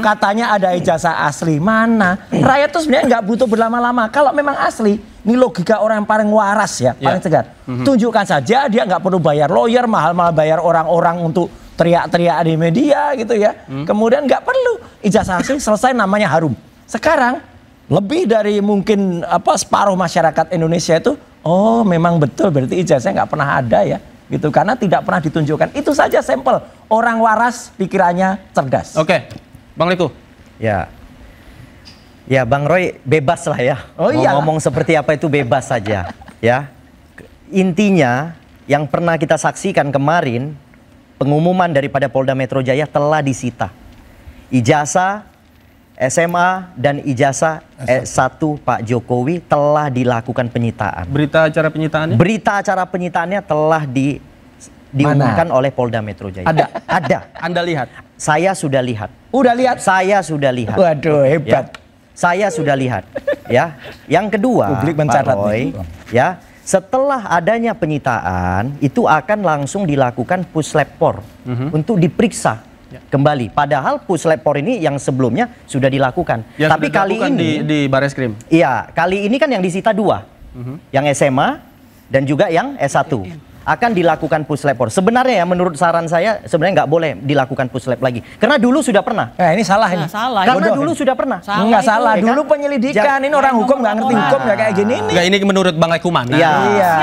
Katanya ada ijazah asli. Mana? Rakyat tuh sebenarnya nggak butuh berlama-lama. Kalau memang asli, ini logika orang yang paling waras ya, paling tegar. Tunjukkan saja, dia nggak perlu bayar lawyer, mahal-mahal bayar orang-orang untuk teriak-teriak di media gitu ya. Kemudian nggak perlu ijazah asli, selesai, namanya harum. Sekarang lebih dari mungkin separuh masyarakat Indonesia itu, oh memang betul berarti ijazah nggak pernah ada ya, gitu, karena tidak pernah ditunjukkan. Itu saja sampel orang waras, pikirannya cerdas. Oke, Bang Riko. Ya, Bang Roy bebas lah ya. Oh, mau ngomong seperti apa itu bebas saja. Ya, intinya yang pernah kita saksikan kemarin, pengumuman daripada Polda Metro Jaya telah disita ijazah SMA dan ijazah S1 Pak Jokowi telah dilakukan penyitaan. Berita acara penyitaannya? Berita acara penyitaannya telah diumumkan oleh Polda Metro Jaya. Ada. Anda lihat? Saya sudah lihat. Udah lihat? Saya sudah lihat. Waduh, hebat. Ya, saya sudah lihat. Ya. Yang kedua, publik Pak mencatat Roy, ya, setelah adanya penyitaan itu akan langsung dilakukan puslapor untuk diperiksa kembali. Padahal puslapor ini yang sebelumnya sudah dilakukan. Yang tapi kali ini di Bareskrim. Iya, kali ini kan yang disita 2. Yang SMA dan juga yang S1. Akan dilakukan puslapor. Sebenarnya ya menurut saran saya sebenarnya nggak boleh dilakukan puslap lagi. Karena dulu sudah pernah. Ini salah ini. Salah. Karena dulu sudah pernah. Enggak salah. Dulu penyelidikan. Ini orang hukum nggak ngerti hukum ya kayak gini nih. Enggak, ini menurut Bang Lekumana. Iya.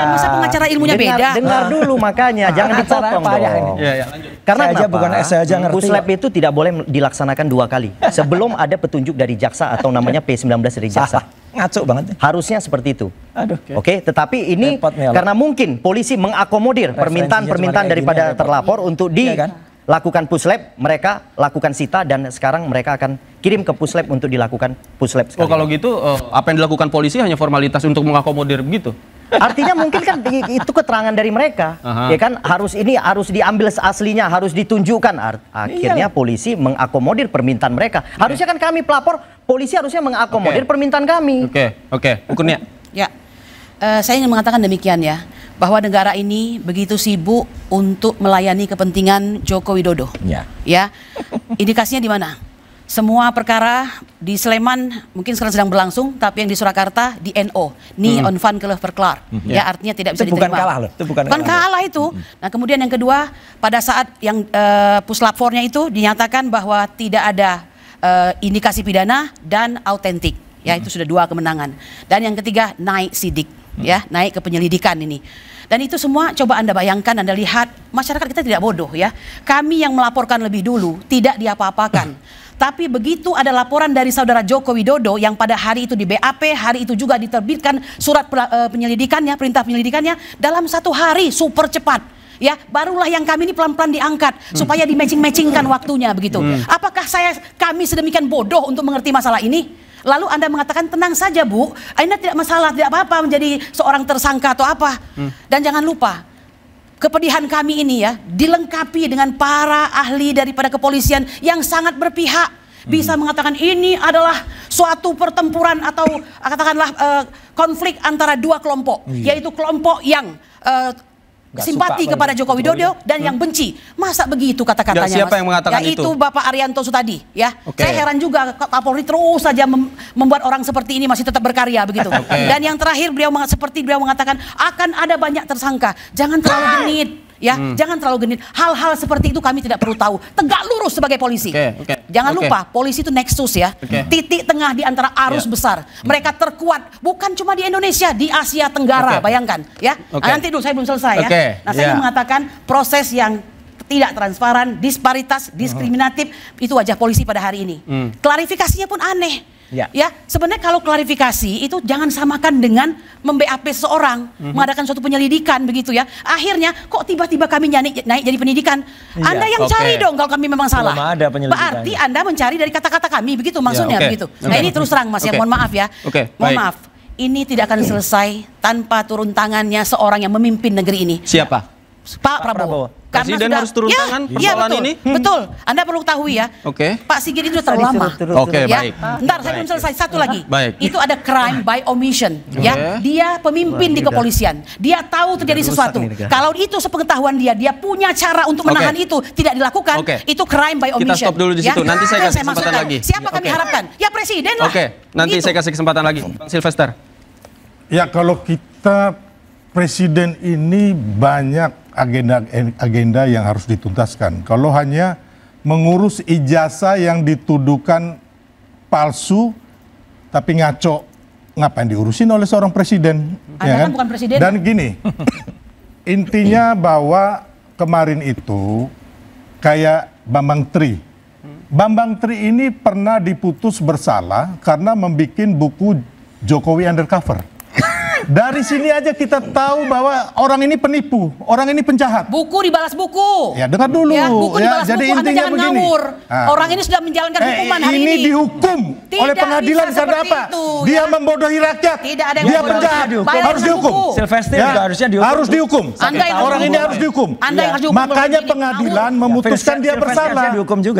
Masa pengacara ilmunya beda? Dengar dulu makanya, jangan dipotong dong. Iya. Karena saya aja bukan saya aja ngerti. Puslap itu tidak boleh dilaksanakan 2 kali. Sebelum ada petunjuk dari jaksa atau namanya P19 dari jaksa. Ngaco banget. Harusnya seperti itu. Aduh. Oke, tetapi ini karena mungkin polisi mengakomodir permintaan daripada terlapor untuk dilakukan puslap, mereka lakukan sita dan sekarang mereka akan kirim ke puslap untuk dilakukan puslap sekali. Oh, kalau gitu apa yang dilakukan polisi hanya formalitas untuk mengakomodir begitu? Artinya mungkin kan itu keterangan dari mereka, ya kan, harus diambil aslinya, harus ditunjukkan. Akhirnya polisi mengakomodir permintaan mereka. Harusnya kan kami pelapor, polisi harusnya mengakomodir permintaan kami. Oke, hukumnya. Ya, saya ingin mengatakan demikian ya, bahwa negara ini begitu sibuk untuk melayani kepentingan Joko Widodo. Ya, indikasinya di mana? Semua perkara di Sleman mungkin sekarang sedang berlangsung, tapi yang di Surakarta di NO, Ni on van verklaar. Ya, artinya tidak bisa diterima. Bukan kalah loh, itu bukan kalah itu. Nah, kemudian yang kedua, pada saat yang puslapornya itu dinyatakan bahwa tidak ada indikasi pidana dan autentik. Ya, itu sudah 2 kemenangan. Dan yang ketiga, naik sidik, ya, naik ke penyelidikan ini. Dan itu semua coba Anda bayangkan, Anda lihat, masyarakat kita tidak bodoh ya. Kami yang melaporkan lebih dulu tidak diapa-apakan. Tapi begitu ada laporan dari saudara Joko Widodo yang pada hari itu di BAP, hari itu juga diterbitkan surat penyelidikannya, perintah penyelidikannya dalam 1 hari, super cepat. Ya, barulah yang kami ini pelan-pelan diangkat supaya di-matching-matchingkan waktunya begitu. Apakah kami sedemikian bodoh untuk mengerti masalah ini? Lalu Anda mengatakan tenang saja Bu, Anda tidak masalah, tidak apa-apa menjadi seorang tersangka atau apa. Dan jangan lupa, kepedihan kami ini ya dilengkapi dengan para ahli daripada kepolisian yang sangat berpihak, bisa mengatakan ini adalah suatu pertempuran atau katakanlah konflik antara 2 kelompok, yaitu kelompok yang simpati kepada Joko Widodo dan yang benci. Masa begitu kata-katanya, Mas? Siapa yang mengatakan itu? Yaitu Bapak Arianto Sutadi, ya. Saya heran juga Kapolri terus saja membuat orang seperti ini masih tetap berkarya begitu. Dan yang terakhir beliau mengatakan akan ada banyak tersangka. Jangan terlalu genit. Ya, jangan terlalu genit. Hal-hal seperti itu kami tidak perlu tahu. Tegak lurus sebagai polisi. Jangan lupa, polisi itu nexus ya. Titik tengah di antara arus besar. Mereka terkuat bukan cuma di Indonesia, di Asia Tenggara. Bayangkan, ya. Nanti dulu saya belum selesai ya. Nah, saya ingin mengatakan proses yang tidak transparan, disparitas, diskriminatif itu wajah polisi pada hari ini. Klarifikasinya pun aneh. Ya, sebenarnya kalau klarifikasi itu jangan samakan dengan mem-BAP seseorang, mengadakan suatu penyelidikan begitu ya. Akhirnya kok tiba-tiba kami naik jadi penyidikan. Anda yang cari dong kalau kami memang salah. Berarti Anda mencari dari kata-kata kami begitu maksudnya begitu. Nah, ini terus terang Mas ya, mohon maaf ya. Mohon maaf. Ini tidak akan selesai tanpa turun tangannya seorang yang memimpin negeri ini. Siapa? Pak Prabowo. Presiden harus turun tangan persoalan betul, ini. Betul. Anda perlu ketahui ya. Oke. Pak Sigit itu terlalu lama. Oke, Ya. baik. Ntar saya belum selesai, satu lagi. Baik. Itu ada crime by omission. Ya, dia pemimpin di kepolisian. Dia tahu terjadi sesuatu. Kalau itu sepengetahuan dia punya cara untuk menahan itu, tidak dilakukan. Itu crime by omission. Kita stop dulu di situ. Nanti saya kasih kesempatan maksudkan. lagi. Siapa kami harapkan? Ya presiden lah. Oke, nanti saya kasih kesempatan lagi. Bang Sylvester. Ya kalau kita presiden ini banyak agenda yang harus dituntaskan. Kalau hanya mengurus ijazah yang dituduhkan palsu tapi ngaco, ngapain diurusin oleh seorang presiden? Anda kan bukan presiden. Dan gini, intinya bahwa kemarin itu kayak Bambang Tri. Bambang Tri ini pernah diputus bersalah karena membuat buku Jokowi Undercover. Dari sini aja kita tahu bahwa orang ini penipu, orang ini penjahat. Buku dibalas buku. Ya dengar dulu. Ya, buku dibalas jadi buku. Anda intinya jangan begini. ngawur. Orang ini sudah menjalankan hukuman hari ini. Ini dihukum oleh pengadilan karena apa? Dia membodohi rakyat. Tidak ada yang dia membodohi. penjahat. Bayar Harus dihukum. Sylvester juga harusnya dihukum. Harus dihukum. Orang ini harus dihukum. Makanya pengadilan memutuskan dia bersalah.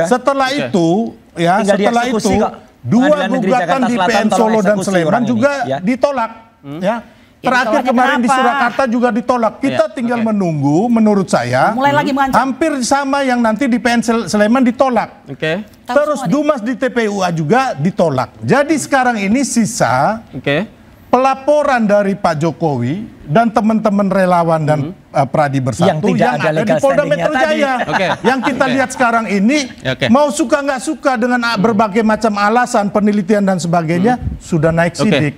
Setelah itu, setelah itu dua gugatan di PN Solo dan Sleman juga ditolak. Ya. Terakhir kemarin di Surakarta juga ditolak. Kita tinggal menunggu, menurut saya, mulai lagi mengancam. hampir sama yang nanti di PN Sleman ditolak. Terus Dumas di TPUA juga ditolak. Jadi sekarang ini sisa pelaporan dari Pak Jokowi dan teman-teman relawan dan Pradi Bersatu yang ada di Polda Metro Jaya. Yang kita lihat sekarang ini, mau suka nggak suka dengan berbagai macam alasan, penelitian dan sebagainya, sudah naik sidik.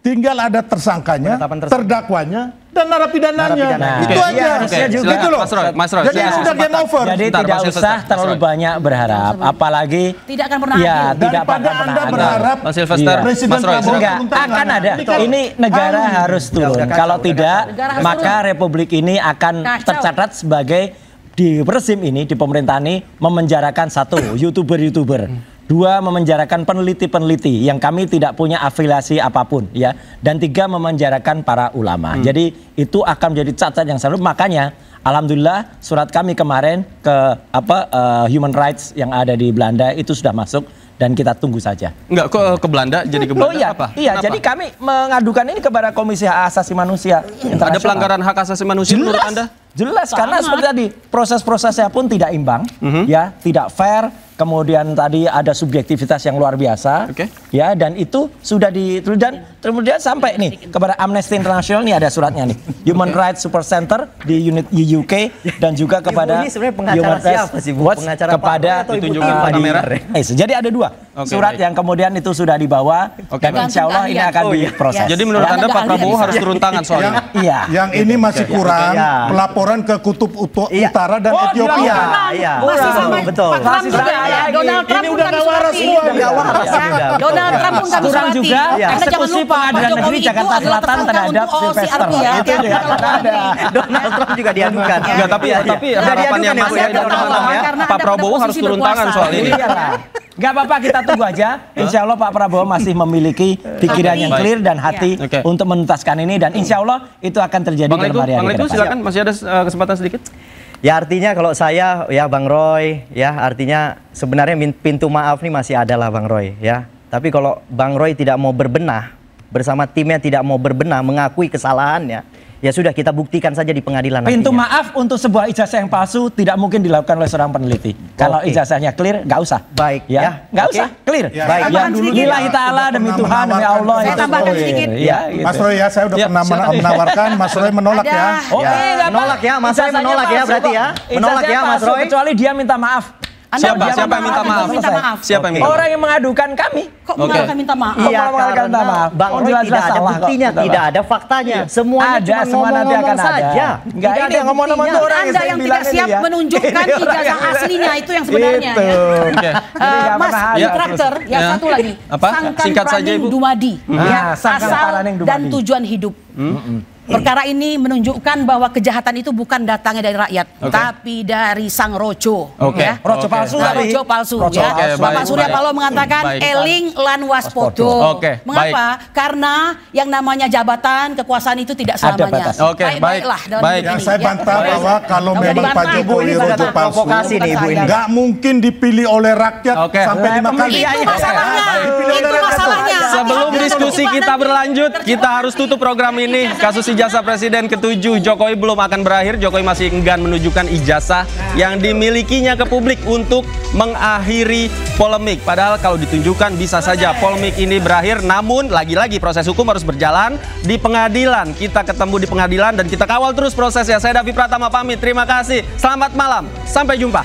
Tinggal ada tersangkanya, terdakwanya, dan narapidananya. Itu aja. Gitu loh. Mas Roy. Jadi sudah game over. Jadi tidak usah terlalu banyak berharap, apalagi tidak akan pernah ada. Daripada Anda berharap Mas Sylvester, Presiden Prabowo akan ada. Ini negara harus turun. Kalau tidak, maka Republik ini akan tercatat sebagai di rezim ini, di pemerintahan ini memenjarakan satu YouTuber. Dua, memenjarakan peneliti-peneliti yang kami tidak punya afiliasi apapun, ya. Dan tiga, memenjarakan para ulama. Jadi itu akan menjadi cacat yang serius. Makanya, alhamdulillah surat kami kemarin ke Human Rights yang ada di Belanda itu sudah masuk dan kita tunggu saja. Enggak, kok ke Belanda jadi ke Belanda apa? Iya, jadi kami mengadukan ini kepada Komisi Hak Asasi Manusia Internasional. Ada pelanggaran hak asasi manusia menurut Anda? Jelas, karena seperti tadi proses-prosesnya pun tidak imbang, ya, tidak fair. Kemudian tadi ada subjektivitas yang luar biasa, ya, dan itu sudah dan kemudian sampai nih kepada Amnesty International, nih ada suratnya nih, Human Rights Super Center di unit UK dan juga kepada ini sebenarnya pengacara siapa sih, Bu? Pengacara kepada ditunjukkan kamera. Jadi ada dua surat yang kemudian itu sudah dibawa dan insya Allah ini akan diproses. Jadi menurut Anda Pak Prabowo harus turun tangan soal ini? Iya. Yang ini masih kurang pelaporan ke Kutub Utara dan Ethiopia. Masih sama betul. Donald Trump ini udah nggak waras semua. Donald Trump pun kami kurang juga eksekusi pengadilan negeri Jakarta Selatan terhadap Sylvester. Itu juga ada. Donald Trump juga diadukan. Enggak, tapi harapan yang masih ada Pak Prabowo harus turun tangan soal ini. Gak apa-apa, kita tunggu aja. Insya Allah Pak Prabowo masih memiliki pikiran yang clear dan hati untuk menuntaskan ini, dan insya Allah itu akan terjadi dalam hari-hari ke depan. Silakan, masih ada kesempatan sedikit. Ya artinya kalau saya, ya Bang Roy, ya artinya sebenarnya pintu maaf nih masih ada lah Bang Roy, ya. Tapi kalau Bang Roy tidak mau berbenah, bersama timnya tidak mau berbenah, mengakui kesalahannya, ya sudah kita buktikan saja di pengadilan. Pintu maaf untuk sebuah ijazah yang palsu tidak mungkin dilakukan oleh seorang peneliti. Kalau ijazahnya clear, nggak usah. Baik, ya, nggak usah, clear. Baik, yang dulu lillahi ta'ala demi Tuhan, demi Allah. Saya tambahkan sedikit. Ya, gitu. Mas Roy, ya saya udah pernah menawarkan, Mas Roy menolak ya. Menolak ya, Mas Roy menolak ya berarti ya. Menolak ya Mas Roy. Kecuali dia minta maaf. Siapa yang minta maaf? Siapa yang minta maaf? Orang yang mengadukan kami. Kok mengadukan minta maaf? Iya, karena Bang Roy tidak ada buktinya, tidak ada faktanya. Semuanya cuma ngomong-ngomong saja. Enggak, ini yang ngomong-ngomong itu orang Anda yang tidak siap menunjukkan ijazah aslinya itu yang sebenarnya. Mas, traktor, yang satu lagi. Singkat saja Ibu. Dumadi. Asal dan tujuan hidup. Perkara ini menunjukkan bahwa kejahatan itu bukan datangnya dari rakyat, tapi dari sang rojo. Ya. Rojo palsu tadi. Rojo palsu. Rojo Ya. palsu. Bapak Surya Paloh mengatakan eling lan waspodo. Mengapa? Karena yang namanya jabatan kekuasaan itu tidak selamanya. Baik-baiklah dalam hidup Yang ini, saya ya. bantah bahwa kalau memang Pak Jokowi rojo palsu, nggak mungkin dipilih oleh rakyat sampai 5 kali. Itu masalahnya. Itu masalahnya. Sebelum diskusi kita berlanjut, kita harus tutup program ini. Kasus ijazah Presiden ke-7 Jokowi belum akan berakhir. Jokowi masih enggan menunjukkan ijazah yang dimilikinya ke publik untuk mengakhiri polemik. Padahal kalau ditunjukkan bisa saja polemik ini berakhir. Namun lagi-lagi proses hukum harus berjalan di pengadilan. Kita ketemu di pengadilan dan kita kawal terus prosesnya. Saya Davi Pratama pamit. Terima kasih. Selamat malam. Sampai jumpa.